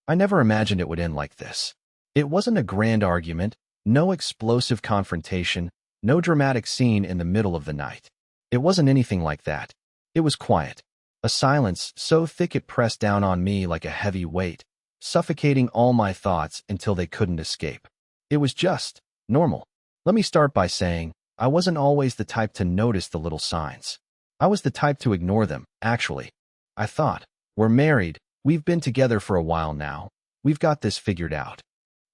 I never imagined it would end like this. It wasn't a grand argument, no explosive confrontation, no dramatic scene in the middle of the night. It wasn't anything like that. It was quiet. A silence so thick it pressed down on me like a heavy weight, suffocating all my thoughts until they couldn't escape. It was just normal. Let me start by saying, I wasn't always the type to notice the little signs. I was the type to ignore them, actually. I thought, we're married, we've been together for a while now, we've got this figured out.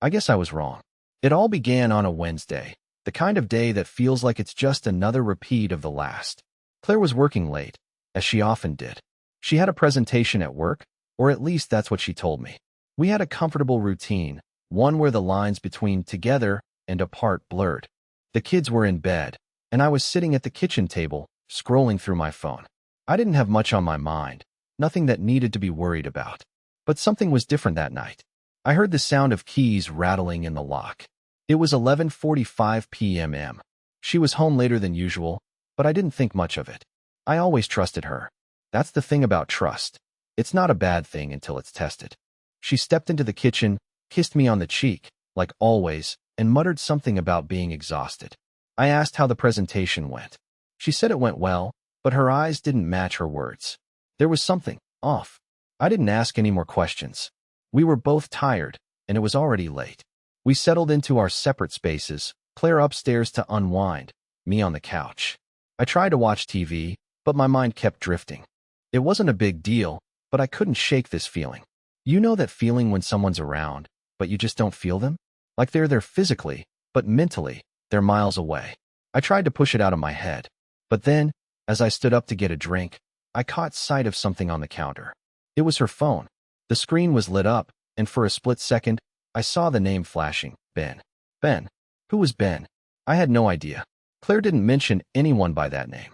I guess I was wrong. It all began on a Wednesday, the kind of day that feels like it's just another repeat of the last. Claire was working late, as she often did. She had a presentation at work, or at least that's what she told me. We had a comfortable routine, one where the lines between together and apart blurred. The kids were in bed, and I was sitting at the kitchen table, scrolling through my phone. I didn't have much on my mind, nothing that needed to be worried about. But something was different that night. I heard the sound of keys rattling in the lock. It was 11:45 p.m. She was home later than usual, but I didn't think much of it. I always trusted her. That's the thing about trust. It's not a bad thing until it's tested. She stepped into the kitchen, kissed me on the cheek, like always, and muttered something about being exhausted. I asked how the presentation went. She said it went well, but her eyes didn't match her words. There was something off. I didn't ask any more questions. We were both tired, and it was already late. We settled into our separate spaces, Claire upstairs to unwind, me on the couch. I tried to watch TV, but my mind kept drifting. It wasn't a big deal, but I couldn't shake this feeling. You know that feeling when someone's around, but you just don't feel them? Like they're there physically, but mentally, they're miles away. I tried to push it out of my head. But then, as I stood up to get a drink, I caught sight of something on the counter. It was her phone. The screen was lit up, and for a split second, I saw the name flashing, Ben. Ben. Who was Ben? I had no idea. Claire didn't mention anyone by that name.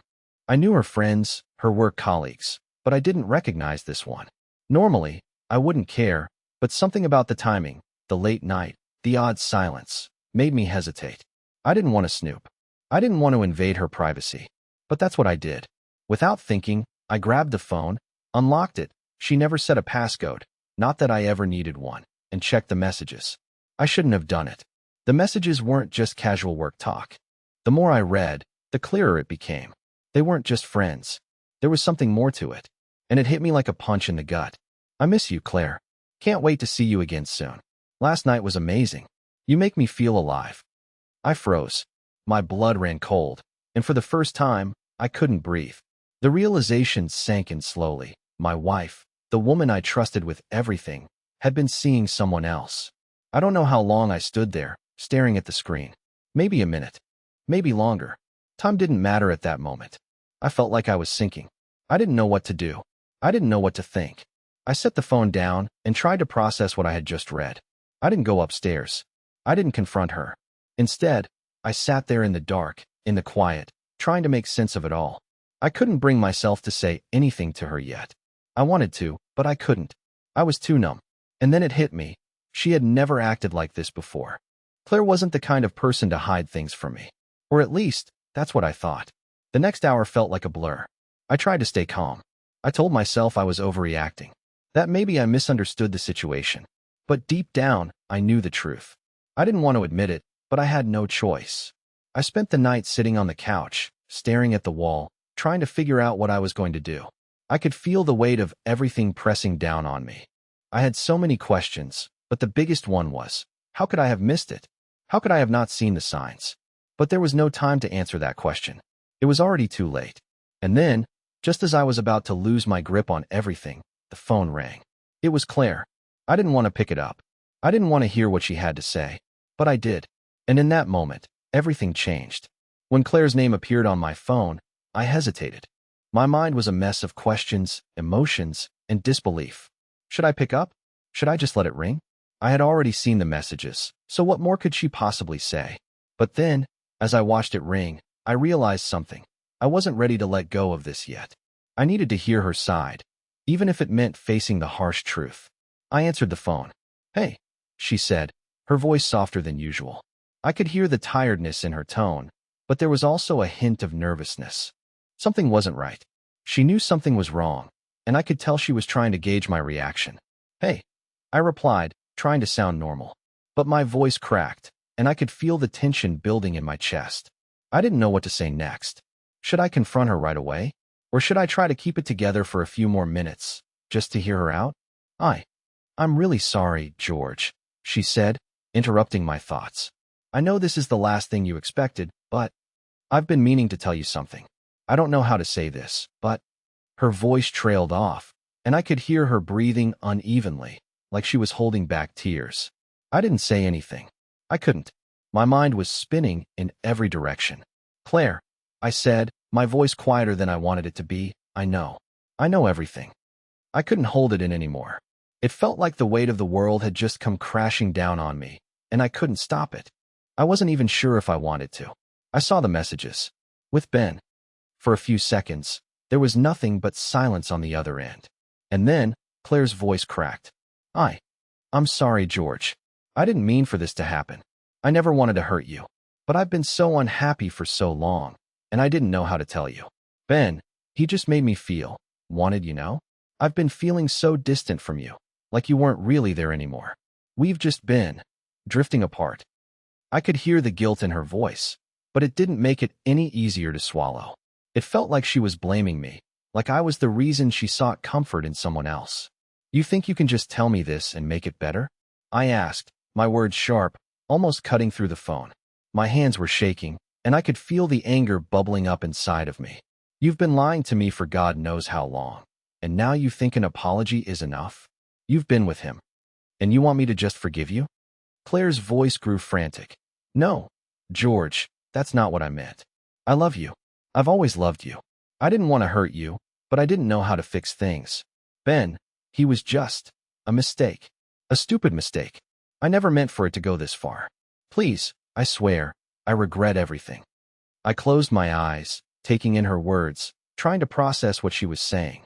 I knew her friends, her work colleagues, but I didn't recognize this one. Normally, I wouldn't care, but something about the timing, the late night, the odd silence, made me hesitate. I didn't want to snoop. I didn't want to invade her privacy. But that's what I did. Without thinking, I grabbed the phone, unlocked it. She never set a passcode, not that I ever needed one, and checked the messages. I shouldn't have done it. The messages weren't just casual work talk. The more I read, the clearer it became. They weren't just friends. There was something more to it, and it hit me like a punch in the gut. I miss you, Claire. Can't wait to see you again soon. Last night was amazing. You make me feel alive. I froze. My blood ran cold, and for the first time, I couldn't breathe. The realization sank in slowly. My wife, the woman I trusted with everything, had been seeing someone else. I don't know how long I stood there, staring at the screen. Maybe a minute. Maybe longer. Time didn't matter at that moment. I felt like I was sinking. I didn't know what to do. I didn't know what to think. I set the phone down and tried to process what I had just read. I didn't go upstairs. I didn't confront her. Instead, I sat there in the dark, in the quiet, trying to make sense of it all. I couldn't bring myself to say anything to her yet. I wanted to, but I couldn't. I was too numb. And then it hit me. She had never acted like this before. Claire wasn't the kind of person to hide things from me. Or at least, that's what I thought. The next hour felt like a blur. I tried to stay calm. I told myself I was overreacting. That maybe I misunderstood the situation. But deep down, I knew the truth. I didn't want to admit it, but I had no choice. I spent the night sitting on the couch, staring at the wall, trying to figure out what I was going to do. I could feel the weight of everything pressing down on me. I had so many questions, but the biggest one was, how could I have missed it? How could I have not seen the signs? But there was no time to answer that question. It was already too late. And then, just as I was about to lose my grip on everything, the phone rang. It was Claire. I didn't want to pick it up. I didn't want to hear what she had to say. But I did. And in that moment, everything changed. When Claire's name appeared on my phone, I hesitated. My mind was a mess of questions, emotions, and disbelief. Should I pick up? Should I just let it ring? I had already seen the messages, so what more could she possibly say? But then, as I watched it ring, I realized something. I wasn't ready to let go of this yet. I needed to hear her side, even if it meant facing the harsh truth. I answered the phone. "Hey," she said, her voice softer than usual. I could hear the tiredness in her tone, but there was also a hint of nervousness. Something wasn't right. She knew something was wrong, and I could tell she was trying to gauge my reaction. "Hey." I replied, trying to sound normal. But my voice cracked, and I could feel the tension building in my chest. I didn't know what to say next. Should I confront her right away? Or should I try to keep it together for a few more minutes, just to hear her out? I'm really sorry, George, she said, interrupting my thoughts. I know this is the last thing you expected, but I've been meaning to tell you something. I don't know how to say this, but her voice trailed off, and I could hear her breathing unevenly, like she was holding back tears. I didn't say anything. I couldn't. My mind was spinning in every direction. Claire, I said, my voice quieter than I wanted it to be, I know everything. I couldn't hold it in anymore. It felt like the weight of the world had just come crashing down on me, and I couldn't stop it. I wasn't even sure if I wanted to. I saw the messages. With Ben. For a few seconds, there was nothing but silence on the other end. And then, Claire's voice cracked. I'm sorry, George. I didn't mean for this to happen. I never wanted to hurt you. But I've been so unhappy for so long, and I didn't know how to tell you. Ben, he just made me feel wanted, you know? I've been feeling so distant from you, like you weren't really there anymore. We've just been drifting apart. I could hear the guilt in her voice, but it didn't make it any easier to swallow. It felt like she was blaming me, like I was the reason she sought comfort in someone else. You think you can just tell me this and make it better? I asked, my words sharp, almost cutting through the phone. My hands were shaking, and I could feel the anger bubbling up inside of me. You've been lying to me for God knows how long, and now you think an apology is enough? You've been with him, and you want me to just forgive you? Claire's voice grew frantic. No, George, that's not what I meant. I love you. I've always loved you. I didn't want to hurt you, but I didn't know how to fix things. Ben, he was just a mistake. A stupid mistake. I never meant for it to go this far. Please, I swear, I regret everything. I closed my eyes, taking in her words, trying to process what she was saying.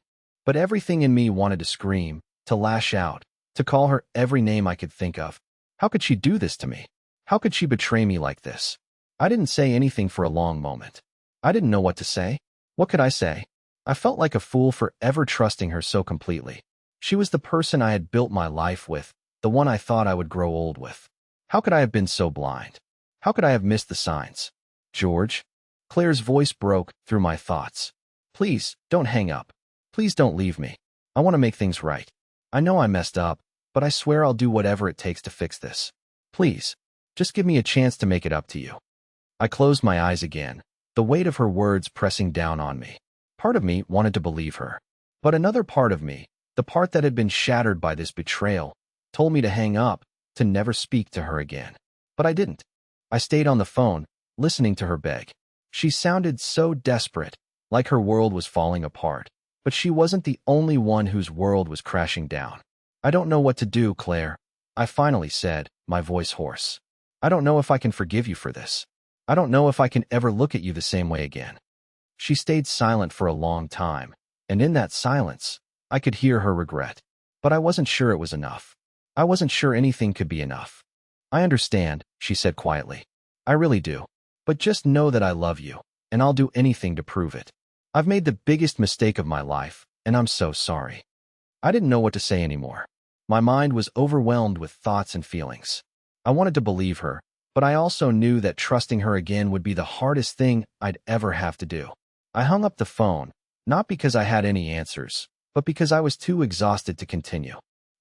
But everything in me wanted to scream, to lash out, to call her every name I could think of. How could she do this to me? How could she betray me like this? I didn't say anything for a long moment. I didn't know what to say. What could I say? I felt like a fool for ever trusting her so completely. She was the person I had built my life with, the one I thought I would grow old with. How could I have been so blind? How could I have missed the signs? George? Claire's voice broke through my thoughts. Please, don't hang up. Please don't leave me. I want to make things right. I know I messed up, but I swear I'll do whatever it takes to fix this. Please, just give me a chance to make it up to you. I closed my eyes again, the weight of her words pressing down on me. Part of me wanted to believe her, but another part of me, the part that had been shattered by this betrayal, told me to hang up, to never speak to her again. But I didn't. I stayed on the phone, listening to her beg. She sounded so desperate, like her world was falling apart. But she wasn't the only one whose world was crashing down. I don't know what to do, Claire, I finally said, my voice hoarse. I don't know if I can forgive you for this. I don't know if I can ever look at you the same way again. She stayed silent for a long time, and in that silence, I could hear her regret. But I wasn't sure it was enough. I wasn't sure anything could be enough. I understand, she said quietly. I really do. But just know that I love you, and I'll do anything to prove it. I've made the biggest mistake of my life, and I'm so sorry. I didn't know what to say anymore. My mind was overwhelmed with thoughts and feelings. I wanted to believe her, but I also knew that trusting her again would be the hardest thing I'd ever have to do. I hung up the phone, not because I had any answers, but because I was too exhausted to continue.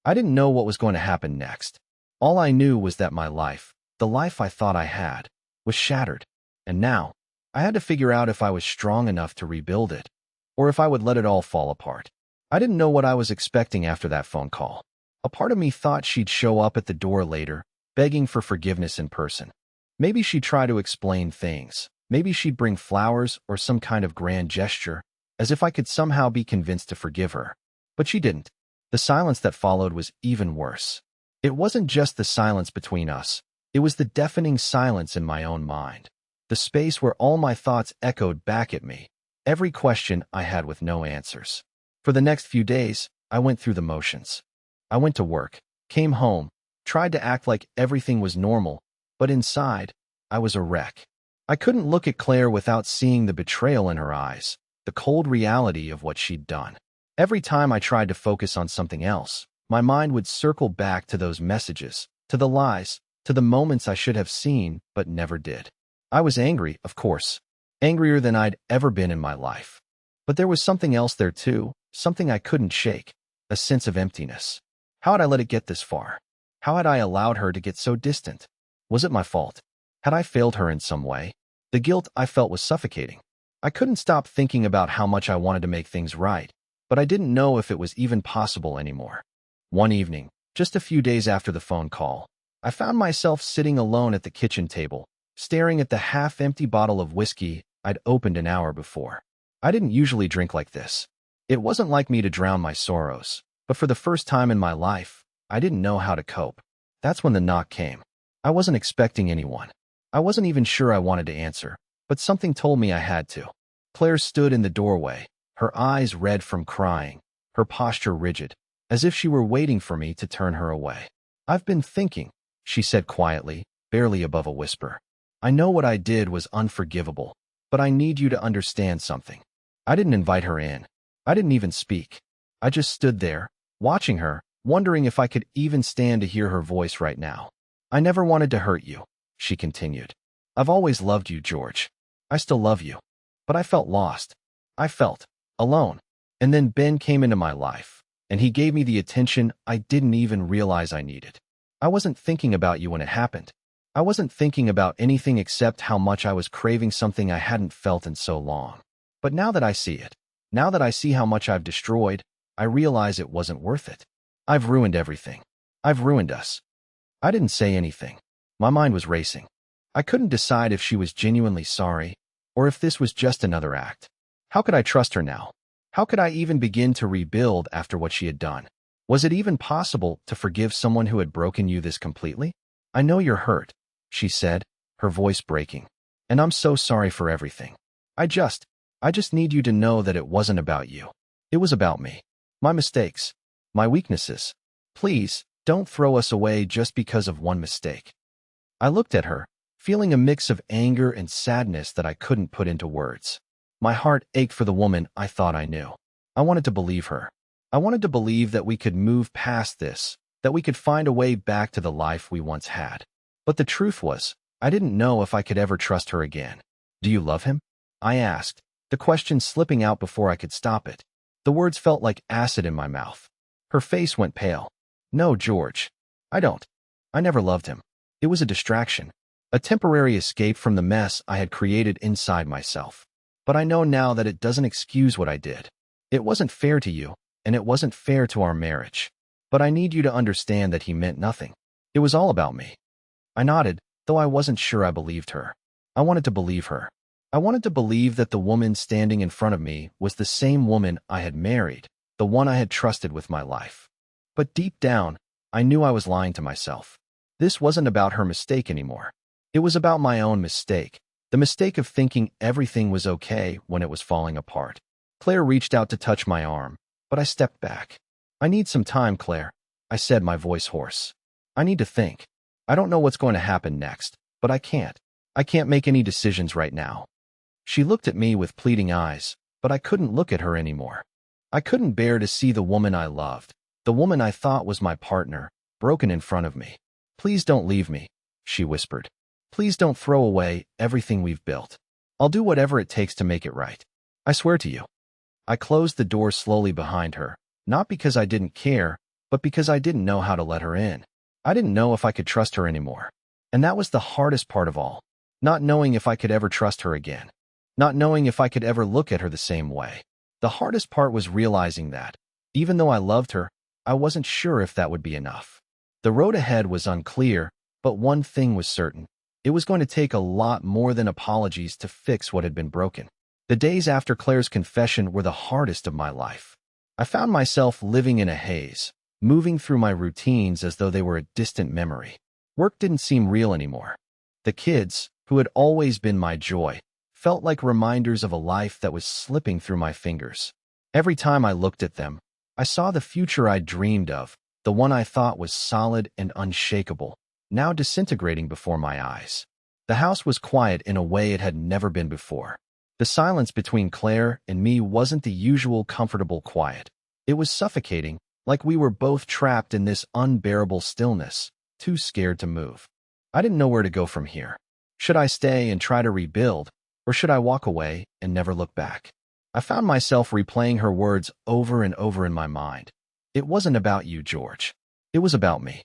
I didn't know what was going to happen next. All I knew was that my life, the life I thought I had, was shattered. And now, I had to figure out if I was strong enough to rebuild it, or if I would let it all fall apart. I didn't know what I was expecting after that phone call. A part of me thought she'd show up at the door later, begging for forgiveness in person. Maybe she'd try to explain things. Maybe she'd bring flowers or some kind of grand gesture, as if I could somehow be convinced to forgive her. But she didn't. The silence that followed was even worse. It wasn't just the silence between us. It was the deafening silence in my own mind. The space where all my thoughts echoed back at me, every question I had with no answers. For the next few days, I went through the motions. I went to work, came home, tried to act like everything was normal, but inside, I was a wreck. I couldn't look at Claire without seeing the betrayal in her eyes, the cold reality of what she'd done. Every time I tried to focus on something else, My mind would circle back to those messages, to the lies, to the moments I should have seen but never did. I was angry, of course, angrier than I'd ever been in my life. But there was something else there too, something I couldn't shake, a sense of emptiness. How had I let it get this far? How had I allowed her to get so distant? Was it my fault? Had I failed her in some way? The guilt I felt was suffocating. I couldn't stop thinking about how much I wanted to make things right, but I didn't know if it was even possible anymore. One evening, just a few days after the phone call, I found myself sitting alone at the kitchen table, staring at the half-empty bottle of whiskey I'd opened an hour before. I didn't usually drink like this. It wasn't like me to drown my sorrows, but for the first time in my life, I didn't know how to cope. That's when the knock came. I wasn't expecting anyone. I wasn't even sure I wanted to answer, but something told me I had to. Claire stood in the doorway, her eyes red from crying, her posture rigid, as if she were waiting for me to turn her away. "I've been thinking," she said quietly, barely above a whisper. "I know what I did was unforgivable, but I need you to understand something." I didn't invite her in. I didn't even speak. I just stood there, watching her, wondering if I could even stand to hear her voice right now. "I never wanted to hurt you," she continued. "I've always loved you, George. I still love you. But I felt lost. I felt alone. And then Ben came into my life, and he gave me the attention I didn't even realize I needed. I wasn't thinking about you when it happened. I wasn't thinking about anything except how much I was craving something I hadn't felt in so long. But now that I see it, now that I see how much I've destroyed, I realize it wasn't worth it. I've ruined everything. I've ruined us." I didn't say anything. My mind was racing. I couldn't decide if she was genuinely sorry, or if this was just another act. How could I trust her now? How could I even begin to rebuild after what she had done? Was it even possible to forgive someone who had broken you this completely? "I know you're hurt," she said, her voice breaking. "And I'm so sorry for everything. I just need you to know that it wasn't about you. It was about me. My mistakes. My weaknesses. Please, don't throw us away just because of one mistake." I looked at her, feeling a mix of anger and sadness that I couldn't put into words. My heart ached for the woman I thought I knew. I wanted to believe her. I wanted to believe that we could move past this, that we could find a way back to the life we once had. But the truth was, I didn't know if I could ever trust her again. "Do you love him?" I asked, the question slipping out before I could stop it. The words felt like acid in my mouth. Her face went pale. "No, George. I don't. I never loved him. It was a distraction, a temporary escape from the mess I had created inside myself. But I know now that it doesn't excuse what I did. It wasn't fair to you, and it wasn't fair to our marriage. But I need you to understand that he meant nothing. It was all about me." I nodded, though I wasn't sure I believed her. I wanted to believe her. I wanted to believe that the woman standing in front of me was the same woman I had married, the one I had trusted with my life. But deep down, I knew I was lying to myself. This wasn't about her mistake anymore. It was about my own mistake, the mistake of thinking everything was okay when it was falling apart. Claire reached out to touch my arm, but I stepped back. "I need some time, Claire," I said, my voice hoarse. "I need to think. I don't know what's going to happen next, but I can't. I can't make any decisions right now." She looked at me with pleading eyes, but I couldn't look at her anymore. I couldn't bear to see the woman I loved, the woman I thought was my partner, broken in front of me. "Please don't leave me," she whispered. "Please don't throw away everything we've built. I'll do whatever it takes to make it right. I swear to you." I closed the door slowly behind her, not because I didn't care, but because I didn't know how to let her in. I didn't know if I could trust her anymore. And that was the hardest part of all, not knowing if I could ever trust her again, not knowing if I could ever look at her the same way. The hardest part was realizing that, even though I loved her, I wasn't sure if that would be enough. The road ahead was unclear, but one thing was certain. It was going to take a lot more than apologies to fix what had been broken. The days after Claire's confession were the hardest of my life. I found myself living in a haze, moving through my routines as though they were a distant memory. Work didn't seem real anymore. The kids, who had always been my joy, felt like reminders of a life that was slipping through my fingers. Every time I looked at them, I saw the future I'd dreamed of, the one I thought was solid and unshakable, now disintegrating before my eyes. The house was quiet in a way it had never been before. The silence between Claire and me wasn't the usual comfortable quiet. It was suffocating, like we were both trapped in this unbearable stillness, too scared to move. I didn't know where to go from here. Should I stay and try to rebuild, or should I walk away and never look back? I found myself replaying her words over and over in my mind. It wasn't about you, George. It was about me.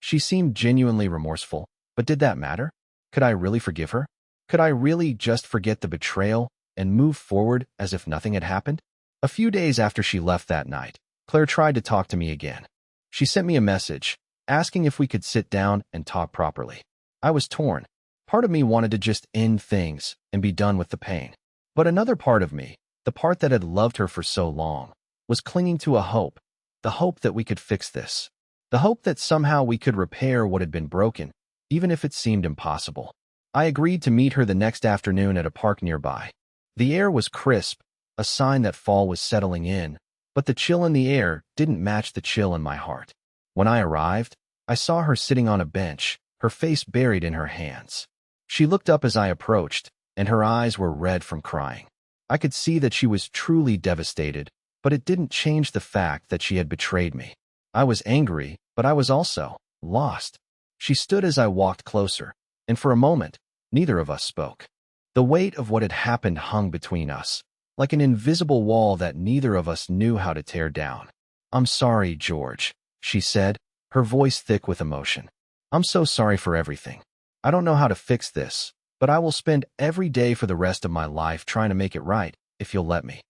She seemed genuinely remorseful, but did that matter? Could I really forgive her? Could I really just forget the betrayal and move forward as if nothing had happened? A few days after she left that night, Claire tried to talk to me again. She sent me a message, asking if we could sit down and talk properly. I was torn. Part of me wanted to just end things and be done with the pain. But another part of me, the part that had loved her for so long, was clinging to a hope, the hope that we could fix this, the hope that somehow we could repair what had been broken, even if it seemed impossible. I agreed to meet her the next afternoon at a park nearby. The air was crisp, a sign that fall was settling in, but the chill in the air didn't match the chill in my heart. When I arrived, I saw her sitting on a bench, her face buried in her hands. She looked up as I approached, and her eyes were red from crying. I could see that she was truly devastated, but it didn't change the fact that she had betrayed me. I was angry, but I was also lost. She stood as I walked closer, and for a moment, neither of us spoke. The weight of what had happened hung between us, like an invisible wall that neither of us knew how to tear down. "I'm sorry, George," she said, her voice thick with emotion. "I'm so sorry for everything. I don't know how to fix this, but I will spend every day for the rest of my life trying to make it right, if you'll let me."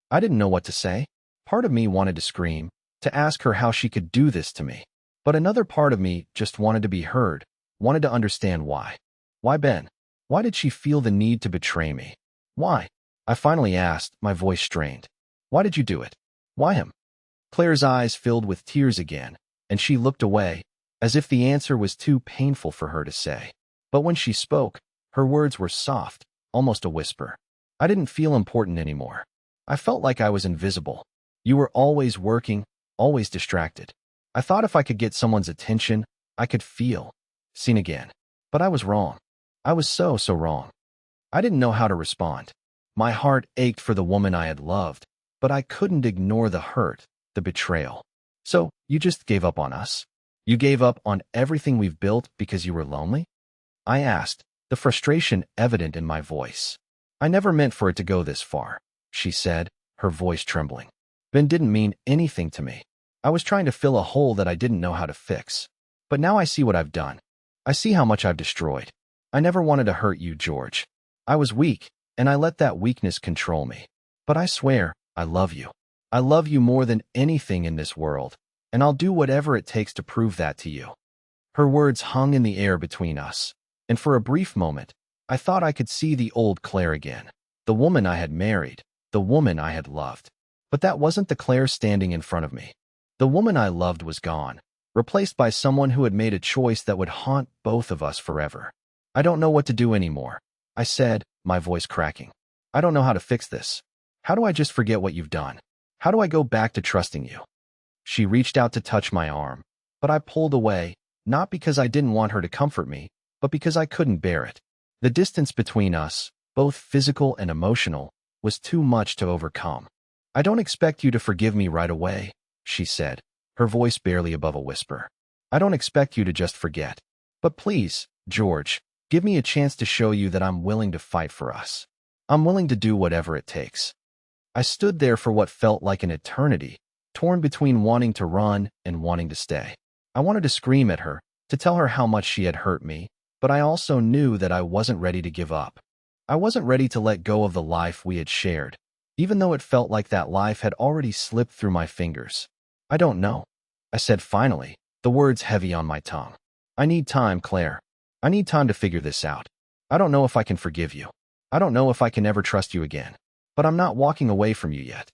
I didn't know what to say. Part of me wanted to scream, to ask her how she could do this to me. But another part of me just wanted to be heard, wanted to understand why. Why Ben? Why did she feel the need to betray me? Why? I finally asked, my voice strained. "Why did you do it? Why him?" Claire's eyes filled with tears again, and she looked away, as if the answer was too painful for her to say. But when she spoke, her words were soft, almost a whisper. I didn't feel important anymore. I felt like I was invisible. You were always working, always distracted. I thought if I could get someone's attention, I could feel seen again. But I was wrong. I was so wrong. I didn't know how to respond. My heart ached for the woman I had loved, but I couldn't ignore the hurt, the betrayal. "So, you just gave up on us? You gave up on everything we've built because you were lonely?" I asked, the frustration evident in my voice. "I never meant for it to go this far," she said, her voice trembling. "Ben didn't mean anything to me. I was trying to fill a hole that I didn't know how to fix. But now I see what I've done. I see how much I've destroyed. I never wanted to hurt you, George. I was weak, and I let that weakness control me. But I swear, I love you. I love you more than anything in this world, and I'll do whatever it takes to prove that to you." Her words hung in the air between us, and for a brief moment, I thought I could see the old Claire again, the woman I had married, the woman I had loved. But that wasn't the Claire standing in front of me. The woman I loved was gone, replaced by someone who had made a choice that would haunt both of us forever. "I don't know what to do anymore," I said, my voice cracking. "I don't know how to fix this. How do I just forget what you've done? How do I go back to trusting you?" She reached out to touch my arm, but I pulled away, not because I didn't want her to comfort me, but because I couldn't bear it. The distance between us, both physical and emotional, was too much to overcome. "I don't expect you to forgive me right away," she said, her voice barely above a whisper. "I don't expect you to just forget. But please, George, give me a chance to show you that I'm willing to fight for us. I'm willing to do whatever it takes." I stood there for what felt like an eternity, torn between wanting to run and wanting to stay. I wanted to scream at her, to tell her how much she had hurt me, but I also knew that I wasn't ready to give up. I wasn't ready to let go of the life we had shared, even though it felt like that life had already slipped through my fingers. "I don't know," I said finally, the words heavy on my tongue. "I need time, Claire. I need time to figure this out. I don't know if I can forgive you. I don't know if I can ever trust you again. But I'm not walking away from you yet."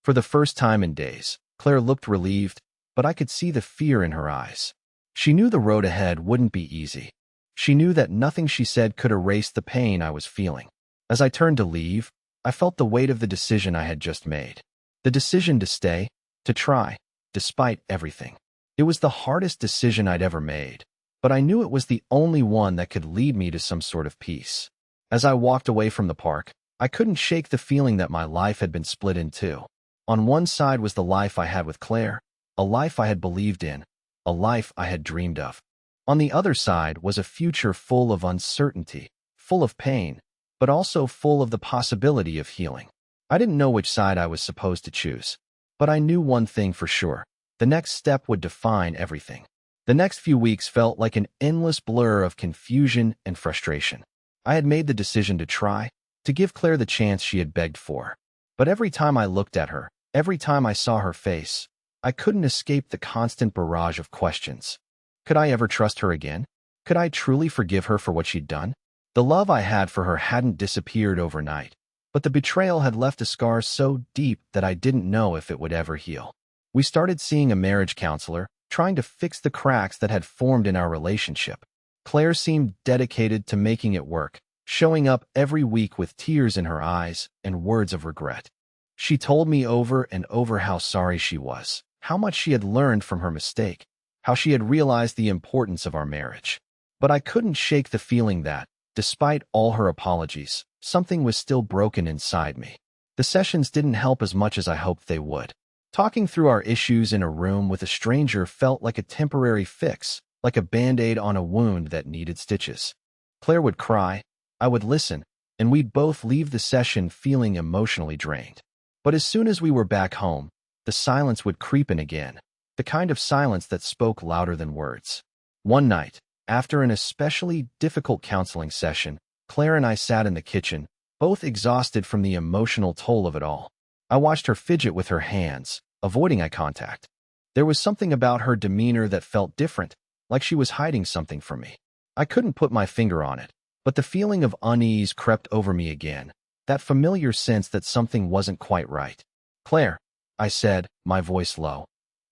For the first time in days, Claire looked relieved, but I could see the fear in her eyes. She knew the road ahead wouldn't be easy. She knew that nothing she said could erase the pain I was feeling. As I turned to leave, I felt the weight of the decision I had just made. The decision to stay, to try, despite everything. It was the hardest decision I'd ever made, but I knew it was the only one that could lead me to some sort of peace. As I walked away from the park, I couldn't shake the feeling that my life had been split in two. On one side was the life I had with Claire, a life I had believed in, a life I had dreamed of. On the other side was a future full of uncertainty, full of pain, but also full of the possibility of healing. I didn't know which side I was supposed to choose, but I knew one thing for sure. The next step would define everything. The next few weeks felt like an endless blur of confusion and frustration. I had made the decision to try, to give Claire the chance she had begged for. But every time I looked at her, every time I saw her face, I couldn't escape the constant barrage of questions. Could I ever trust her again? Could I truly forgive her for what she'd done? The love I had for her hadn't disappeared overnight, but the betrayal had left a scar so deep that I didn't know if it would ever heal. We started seeing a marriage counselor, trying to fix the cracks that had formed in our relationship. Claire seemed dedicated to making it work, showing up every week with tears in her eyes and words of regret. She told me over and over how sorry she was, how much she had learned from her mistake, how she had realized the importance of our marriage. But I couldn't shake the feeling that, despite all her apologies, something was still broken inside me. The sessions didn't help as much as I hoped they would. Talking through our issues in a room with a stranger felt like a temporary fix, like a band-aid on a wound that needed stitches. Claire would cry, I would listen, and we'd both leave the session feeling emotionally drained. But as soon as we were back home, the silence would creep in again, the kind of silence that spoke louder than words. One night, after an especially difficult counseling session, Claire and I sat in the kitchen, both exhausted from the emotional toll of it all. I watched her fidget with her hands, avoiding eye contact. There was something about her demeanor that felt different, like she was hiding something from me. I couldn't put my finger on it, but the feeling of unease crept over me again, that familiar sense that something wasn't quite right. Claire, I said, my voice low,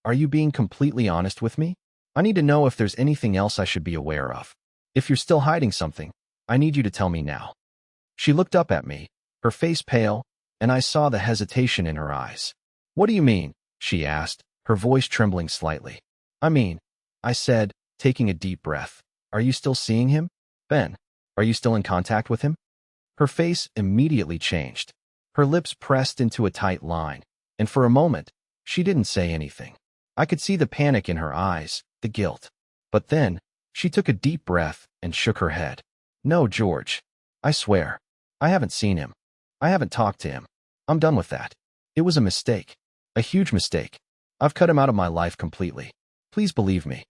are you being completely honest with me? I need to know if there's anything else I should be aware of. If you're still hiding something, I need you to tell me now. She looked up at me, her face pale, and I saw the hesitation in her eyes. What do you mean? She asked, her voice trembling slightly. I said, taking a deep breath. Are you still seeing him? Ben, are you still in contact with him? Her face immediately changed. Her lips pressed into a tight line, and for a moment, she didn't say anything. I could see the panic in her eyes, the guilt. But then, she took a deep breath and shook her head. No, George. I swear. I haven't seen him. I haven't talked to him. I'm done with that. It was a mistake. A huge mistake. I've cut him out of my life completely. Please believe me.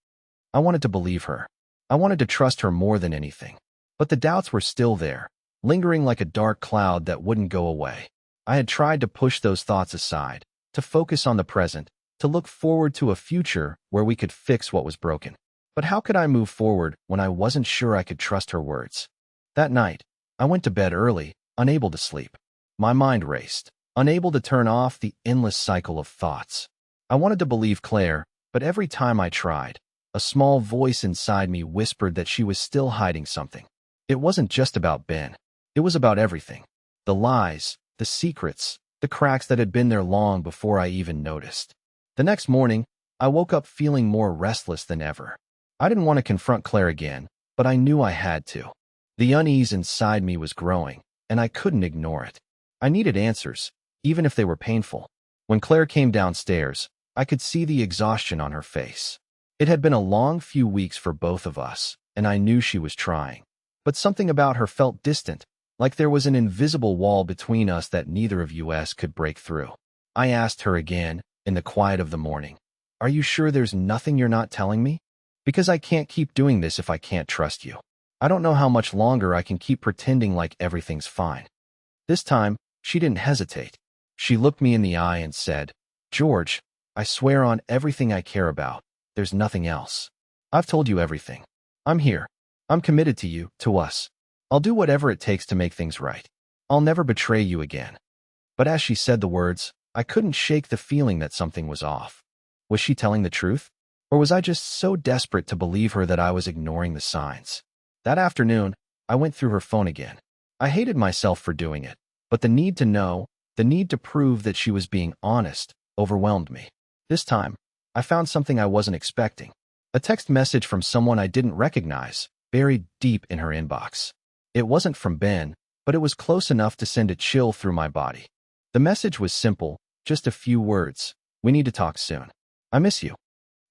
I wanted to believe her. I wanted to trust her more than anything. But the doubts were still there, lingering like a dark cloud that wouldn't go away. I had tried to push those thoughts aside, to focus on the present, to look forward to a future where we could fix what was broken. But how could I move forward when I wasn't sure I could trust her words? That night, I went to bed early, unable to sleep. My mind raced, unable to turn off the endless cycle of thoughts. I wanted to believe Claire, but every time I tried, a small voice inside me whispered that she was still hiding something. It wasn't just about Ben. It was about everything. The lies, the secrets, the cracks that had been there long before I even noticed. The next morning, I woke up feeling more restless than ever. I didn't want to confront Claire again, but I knew I had to. The unease inside me was growing, and I couldn't ignore it. I needed answers, even if they were painful. When Claire came downstairs, I could see the exhaustion on her face. It had been a long few weeks for both of us, and I knew she was trying. But something about her felt distant, like there was an invisible wall between us that neither of us could break through. I asked her again, in the quiet of the morning, "Are you sure there's nothing you're not telling me? Because I can't keep doing this if I can't trust you. I don't know how much longer I can keep pretending like everything's fine." This time, she didn't hesitate. She looked me in the eye and said, "George, I swear on everything I care about, there's nothing else. I've told you everything. I'm here. I'm committed to you, to us. I'll do whatever it takes to make things right. I'll never betray you again." But as she said the words, I couldn't shake the feeling that something was off. Was she telling the truth? Or was I just so desperate to believe her that I was ignoring the signs? That afternoon, I went through her phone again. I hated myself for doing it, but the need to know, the need to prove that she was being honest, overwhelmed me. This time, I found something I wasn't expecting. A text message from someone I didn't recognize, buried deep in her inbox. It wasn't from Ben, but it was close enough to send a chill through my body. The message was simple, just a few words. "We need to talk soon." I miss you.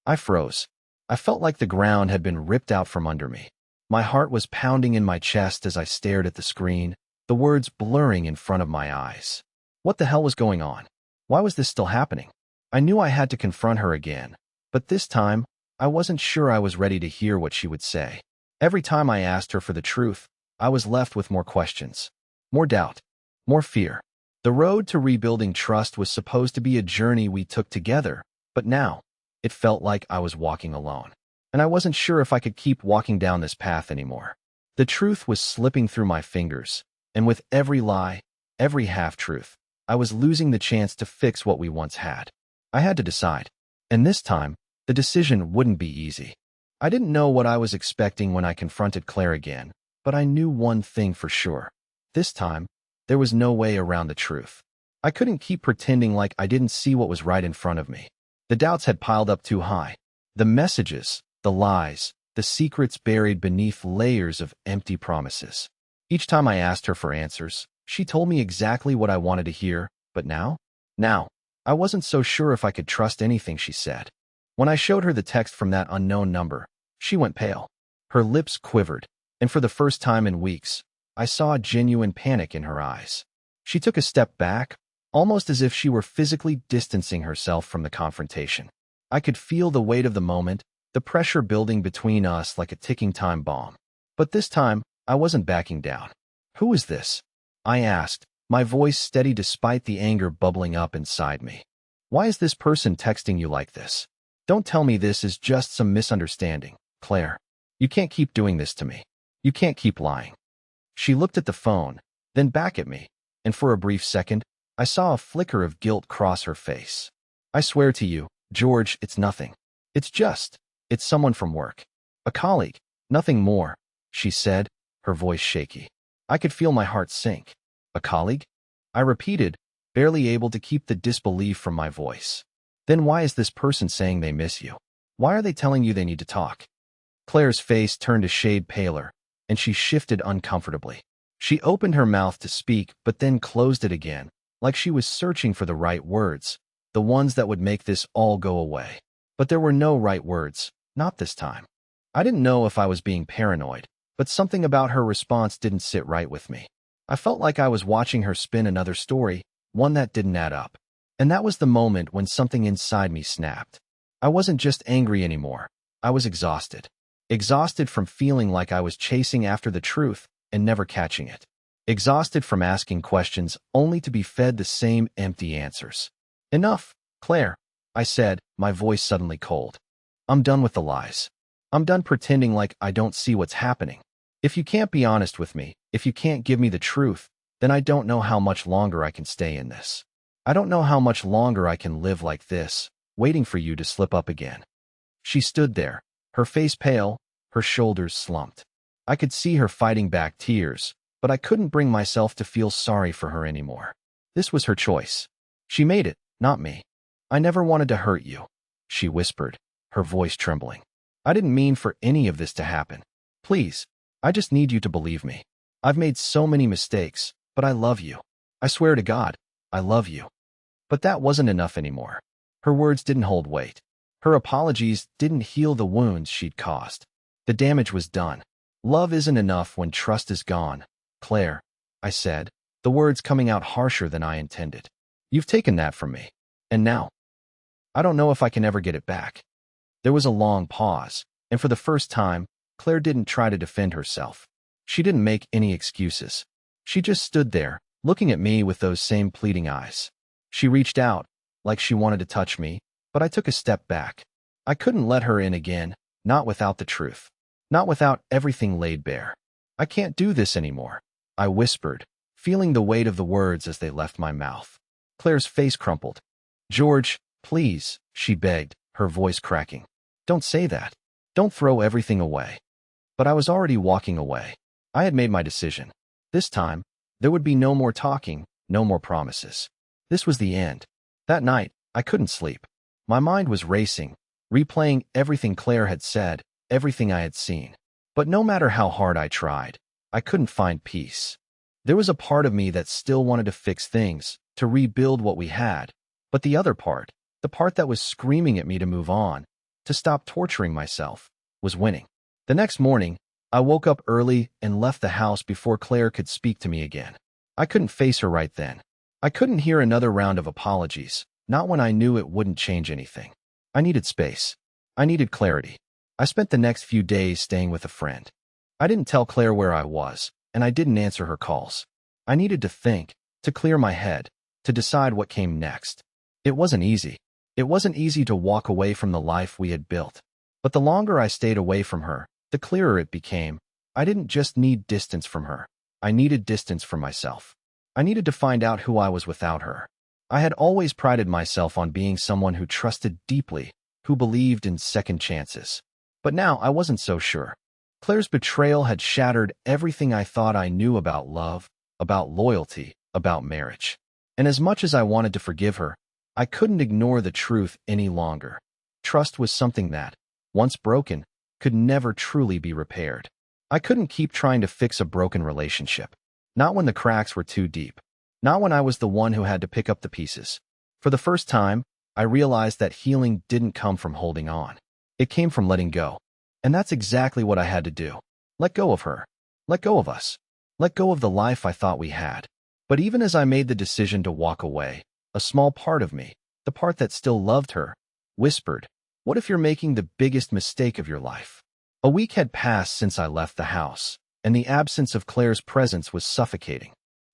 I froze. I felt like the ground had been ripped out from under me. My heart was pounding in my chest as I stared at the screen, the words blurring in front of my eyes. What the hell was going on? Why was this still happening? I knew I had to confront her again, but this time, I wasn't sure I was ready to hear what she would say. Every time I asked her for the truth, I was left with more questions, more doubt, more fear. The road to rebuilding trust was supposed to be a journey we took together, but now, it felt like I was walking alone. And I wasn't sure if I could keep walking down this path anymore. The truth was slipping through my fingers, and with every lie, every half-truth, I was losing the chance to fix what we once had. I had to decide, and this time, the decision wouldn't be easy. I didn't know what I was expecting when I confronted Claire again, but I knew one thing for sure. This time, there was no way around the truth. I couldn't keep pretending like I didn't see what was right in front of me. The doubts had piled up too high. The messages, the lies, the secrets buried beneath layers of empty promises. Each time I asked her for answers, she told me exactly what I wanted to hear, but now, I wasn't so sure if I could trust anything she said. When I showed her the text from that unknown number, she went pale. Her lips quivered, and for the first time in weeks, I saw a genuine panic in her eyes. She took a step back, almost as if she were physically distancing herself from the confrontation. I could feel the weight of the moment, the pressure building between us like a ticking time bomb. But this time, I wasn't backing down. "Who is this?" I asked, my voice steady despite the anger bubbling up inside me. "Why is this person texting you like this? Don't tell me this is just some misunderstanding, Claire. You can't keep doing this to me. You can't keep lying." She looked at the phone, then back at me, and for a brief second, I saw a flicker of guilt cross her face. "I swear to you, George, it's nothing. It's someone from work. A colleague, nothing more," she said, her voice shaky. I could feel my heart sink. "A colleague?" I repeated, barely able to keep the disbelief from my voice. "Then why is this person saying they miss you? Why are they telling you they need to talk?" Claire's face turned a shade paler, and she shifted uncomfortably. She opened her mouth to speak, but then closed it again, like she was searching for the right words, the ones that would make this all go away. But there were no right words, not this time. I didn't know if I was being paranoid, but something about her response didn't sit right with me. I felt like I was watching her spin another story, one that didn't add up. And that was the moment when something inside me snapped. I wasn't just angry anymore. I was exhausted. Exhausted from feeling like I was chasing after the truth and never catching it. Exhausted from asking questions only to be fed the same empty answers. "Enough, Claire," I said, my voice suddenly cold. "I'm done with the lies. I'm done pretending like I don't see what's happening. If you can't be honest with me, if you can't give me the truth, then I don't know how much longer I can stay in this. I don't know how much longer I can live like this, waiting for you to slip up again." She stood there, her face pale, her shoulders slumped. I could see her fighting back tears, but I couldn't bring myself to feel sorry for her anymore. This was her choice. She made it, not me. "I never wanted to hurt you," she whispered, her voice trembling. "I didn't mean for any of this to happen. Please, I just need you to believe me. I've made so many mistakes, but I love you. I swear to God, I love you." But that wasn't enough anymore. Her words didn't hold weight. Her apologies didn't heal the wounds she'd caused. The damage was done. "Love isn't enough when trust is gone, Claire," I said, the words coming out harsher than I intended. "You've taken that from me. And now, I don't know if I can ever get it back." There was a long pause, and for the first time, Claire didn't try to defend herself. She didn't make any excuses. She just stood there, looking at me with those same pleading eyes. She reached out, like she wanted to touch me, but I took a step back. I couldn't let her in again, not without the truth. Not without everything laid bare. "I can't do this anymore," I whispered, feeling the weight of the words as they left my mouth. Claire's face crumpled. "George, please," she begged, her voice cracking. "Don't say that. Don't throw everything away." But I was already walking away. I had made my decision. This time, there would be no more talking, no more promises. This was the end. That night, I couldn't sleep. My mind was racing, replaying everything Claire had said, everything I had seen. But no matter how hard I tried, I couldn't find peace. There was a part of me that still wanted to fix things, to rebuild what we had. But the other part, the part that was screaming at me to move on, to stop torturing myself, was winning. The next morning, I woke up early and left the house before Claire could speak to me again. I couldn't face her right then. I couldn't hear another round of apologies, not when I knew it wouldn't change anything. I needed space. I needed clarity. I spent the next few days staying with a friend. I didn't tell Claire where I was, and I didn't answer her calls. I needed to think, to clear my head, to decide what came next. It wasn't easy. It wasn't easy to walk away from the life we had built. But the longer I stayed away from her, the clearer it became. I didn't just need distance from her. I needed distance from myself. I needed to find out who I was without her. I had always prided myself on being someone who trusted deeply, who believed in second chances. But now I wasn't so sure. Claire's betrayal had shattered everything I thought I knew about love, about loyalty, about marriage. And as much as I wanted to forgive her, I couldn't ignore the truth any longer. Trust was something that, once broken, could never truly be repaired. I couldn't keep trying to fix a broken relationship. Not when the cracks were too deep. Not when I was the one who had to pick up the pieces. For the first time, I realized that healing didn't come from holding on. It came from letting go. And that's exactly what I had to do. Let go of her. Let go of us. Let go of the life I thought we had. But even as I made the decision to walk away, a small part of me, the part that still loved her, whispered, "What if you're making the biggest mistake of your life?" A week had passed since I left the house, and the absence of Claire's presence was suffocating.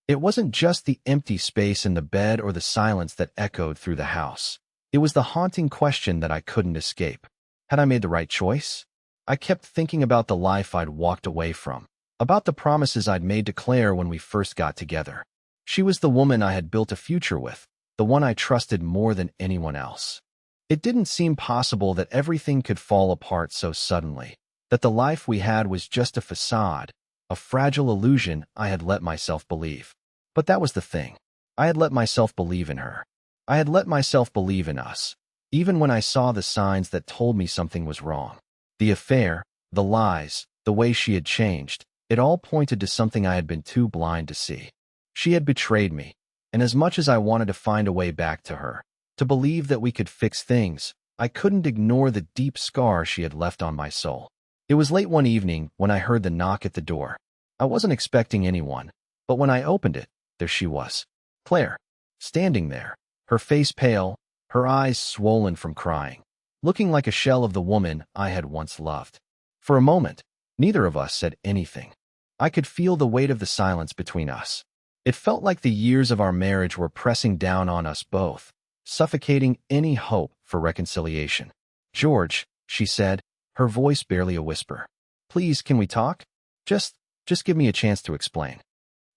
It wasn't just the empty space in the bed or the silence that echoed through the house. It was the haunting question that I couldn't escape. Had I made the right choice? I kept thinking about the life I'd walked away from, about the promises I'd made to Claire when we first got together. She was the woman I had built a future with, the one I trusted more than anyone else. It didn't seem possible that everything could fall apart so suddenly, that the life we had was just a facade, a fragile illusion I had let myself believe. But that was the thing. I had let myself believe in her. I had let myself believe in us, even when I saw the signs that told me something was wrong. The affair, the lies, the way she had changed, it all pointed to something I had been too blind to see. She had betrayed me, and as much as I wanted to find a way back to her, to believe that we could fix things, I couldn't ignore the deep scar she had left on my soul. It was late one evening when I heard the knock at the door. I wasn't expecting anyone, but when I opened it, there she was. Claire, standing there, her face pale, her eyes swollen from crying, looking like a shell of the woman I had once loved. For a moment, neither of us said anything. I could feel the weight of the silence between us. It felt like the years of our marriage were pressing down on us both, suffocating any hope for reconciliation. "George," she said, her voice barely a whisper. "Please, can we talk? Just give me a chance to explain."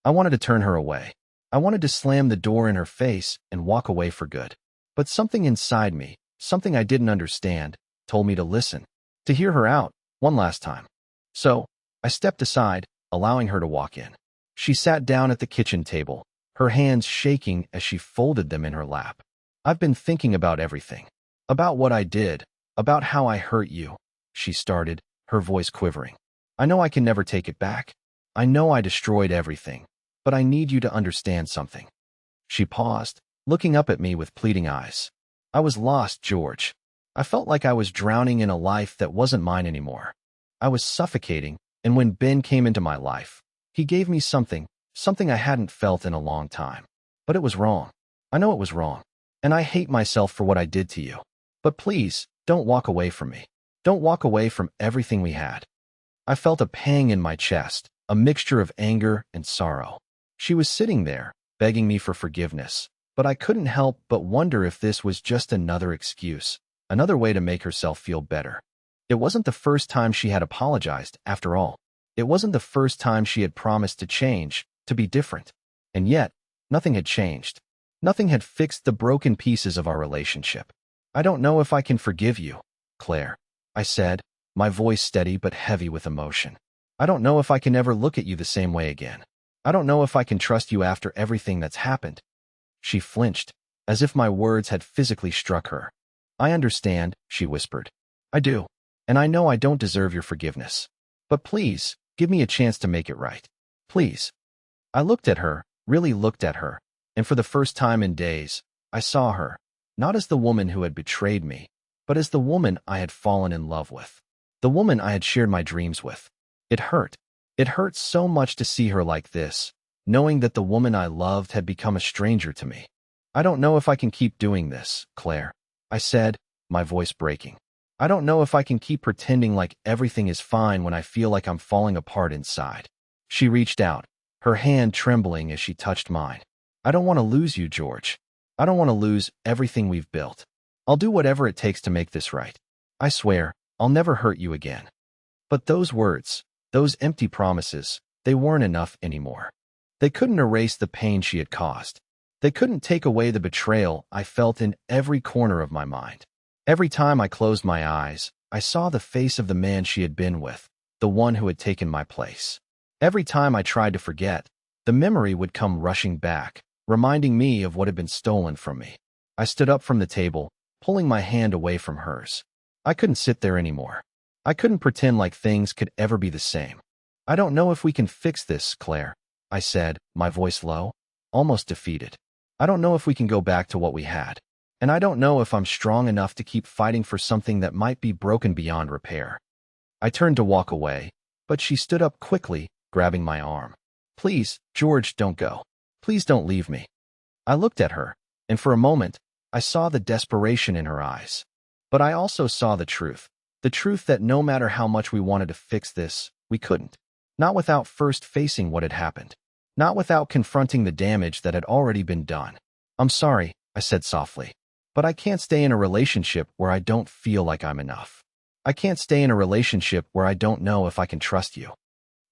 I wanted to turn her away. I wanted to slam the door in her face and walk away for good. But something inside me, something I didn't understand, told me to listen, to hear her out, one last time. So, I stepped aside, allowing her to walk in. She sat down at the kitchen table, her hands shaking as she folded them in her lap. "I've been thinking about everything. About what I did, about how I hurt you," she started, her voice quivering. "I know I can never take it back. I know I destroyed everything, but I need you to understand something." She paused, looking up at me with pleading eyes. "I was lost, George. I felt like I was drowning in a life that wasn't mine anymore. I was suffocating, and when Ben came into my life, he gave me something I hadn't felt in a long time. But it was wrong. I know it was wrong. And I hate myself for what I did to you. But please, don't walk away from me. Don't walk away from everything we had." I felt a pang in my chest, a mixture of anger and sorrow. She was sitting there, begging me for forgiveness, but I couldn't help but wonder if this was just another excuse, another way to make herself feel better. It wasn't the first time she had apologized, after all. It wasn't the first time she had promised to change, to be different. And yet, nothing had changed. Nothing had fixed the broken pieces of our relationship. "I don't know if I can forgive you, Claire," I said, my voice steady but heavy with emotion. "I don't know if I can ever look at you the same way again. I don't know if I can trust you after everything that's happened." She flinched, as if my words had physically struck her. "I understand," she whispered. "I do. And I know I don't deserve your forgiveness. But please, give me a chance to make it right. Please." I looked at her, really looked at her, and for the first time in days, I saw her, Not as the woman who had betrayed me, but as the woman I had fallen in love with. The woman I had shared my dreams with. It hurt. It hurt so much to see her like this, knowing that the woman I loved had become a stranger to me. I don't know if I can keep doing this, Claire, I said, my voice breaking. I don't know if I can keep pretending like everything is fine when I feel like I'm falling apart inside. She reached out, her hand trembling as she touched mine. I don't want to lose you, George. I don't want to lose everything we've built. I'll do whatever it takes to make this right. I swear, I'll never hurt you again. But those words, those empty promises, they weren't enough anymore. They couldn't erase the pain she had caused. They couldn't take away the betrayal I felt in every corner of my mind. Every time I closed my eyes, I saw the face of the man she had been with, the one who had taken my place. Every time I tried to forget, the memory would come rushing back, reminding me of what had been stolen from me. I stood up from the table, pulling my hand away from hers. I couldn't sit there anymore. I couldn't pretend like things could ever be the same. I don't know if we can fix this, Claire, I said, my voice low, almost defeated. I don't know if we can go back to what we had. And I don't know if I'm strong enough to keep fighting for something that might be broken beyond repair. I turned to walk away, but she stood up quickly, grabbing my arm. Please, George, don't go. Please don't leave me. I looked at her, and for a moment, I saw the desperation in her eyes. But I also saw the truth that no matter how much we wanted to fix this, we couldn't. Not without first facing what had happened. Not without confronting the damage that had already been done. I'm sorry, I said softly. But I can't stay in a relationship where I don't feel like I'm enough. I can't stay in a relationship where I don't know if I can trust you.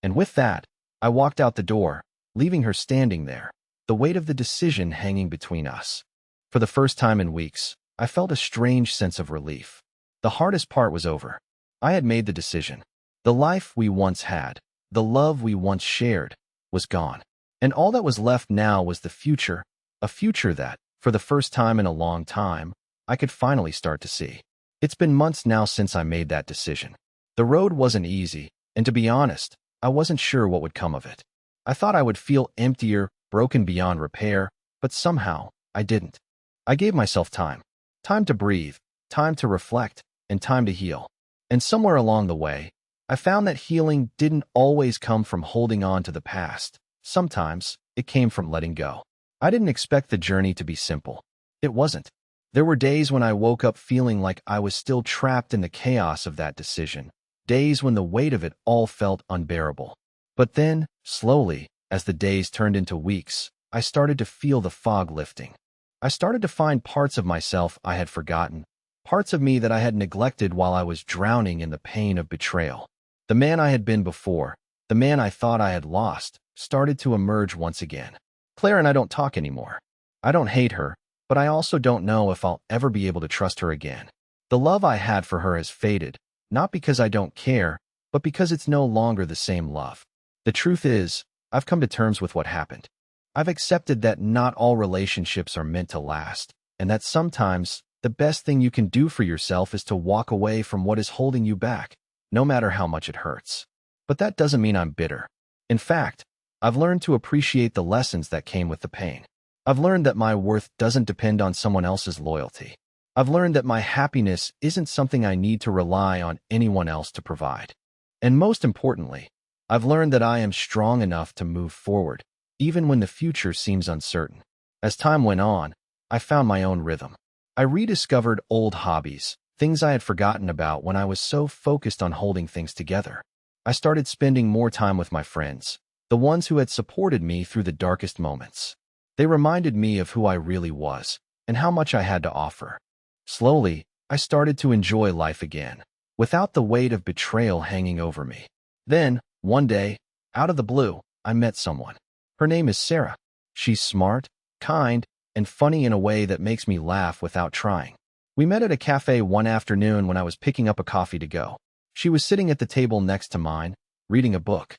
And with that, I walked out the door, leaving her standing there, the weight of the decision hanging between us. For the first time in weeks, I felt a strange sense of relief. The hardest part was over. I had made the decision. The life we once had, the love we once shared, was gone. And all that was left now was the future, a future that, for the first time in a long time, I could finally start to see. It's been months now since I made that decision. The road wasn't easy, and to be honest, I wasn't sure what would come of it. I thought I would feel emptier, broken beyond repair, but somehow, I didn't. I gave myself time. Time to breathe, time to reflect, and time to heal. And somewhere along the way, I found that healing didn't always come from holding on to the past. Sometimes, it came from letting go. I didn't expect the journey to be simple. It wasn't. There were days when I woke up feeling like I was still trapped in the chaos of that decision. Days when the weight of it all felt unbearable. But then, slowly, as the days turned into weeks, I started to feel the fog lifting. I started to find parts of myself I had forgotten, parts of me that I had neglected while I was drowning in the pain of betrayal. The man I had been before, the man I thought I had lost, started to emerge once again. Claire and I don't talk anymore. I don't hate her, but I also don't know if I'll ever be able to trust her again. The love I had for her has faded, not because I don't care, but because it's no longer the same love. The truth is, I've come to terms with what happened. I've accepted that not all relationships are meant to last, and that sometimes the best thing you can do for yourself is to walk away from what is holding you back, no matter how much it hurts. But that doesn't mean I'm bitter. In fact, I've learned to appreciate the lessons that came with the pain. I've learned that my worth doesn't depend on someone else's loyalty. I've learned that my happiness isn't something I need to rely on anyone else to provide. And most importantly, I've learned that I am strong enough to move forward, even when the future seems uncertain. As time went on, I found my own rhythm. I rediscovered old hobbies, things I had forgotten about when I was so focused on holding things together. I started spending more time with my friends, the ones who had supported me through the darkest moments. They reminded me of who I really was and how much I had to offer. Slowly, I started to enjoy life again, without the weight of betrayal hanging over me. Then, one day, out of the blue, I met someone. Her name is Sarah. She's smart, kind, and funny in a way that makes me laugh without trying. We met at a cafe one afternoon when I was picking up a coffee to go. She was sitting at the table next to mine, reading a book.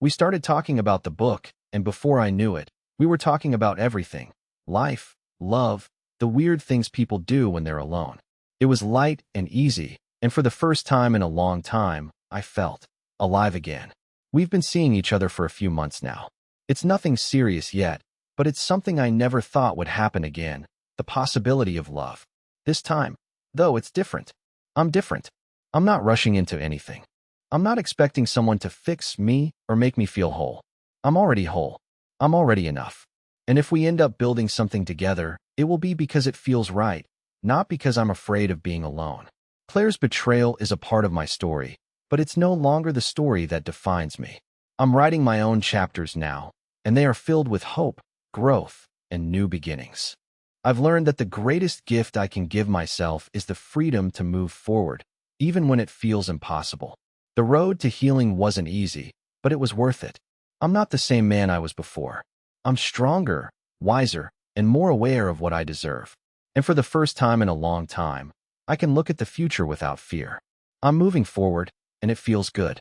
We started talking about the book, and before I knew it, we were talking about everything. Life, love, the weird things people do when they're alone. It was light and easy, and for the first time in a long time, I felt alive again. We've been seeing each other for a few months now. It's nothing serious yet, but it's something I never thought would happen again, the possibility of love. This time, though, it's different. I'm different. I'm not rushing into anything. I'm not expecting someone to fix me or make me feel whole. I'm already whole. I'm already enough. And if we end up building something together, it will be because it feels right, not because I'm afraid of being alone. Claire's betrayal is a part of my story, but it's no longer the story that defines me. I'm writing my own chapters now, and they are filled with hope, growth, and new beginnings. I've learned that the greatest gift I can give myself is the freedom to move forward, even when it feels impossible. The road to healing wasn't easy, but it was worth it. I'm not the same man I was before. I'm stronger, wiser, and more aware of what I deserve. And for the first time in a long time, I can look at the future without fear. I'm moving forward, and it feels good.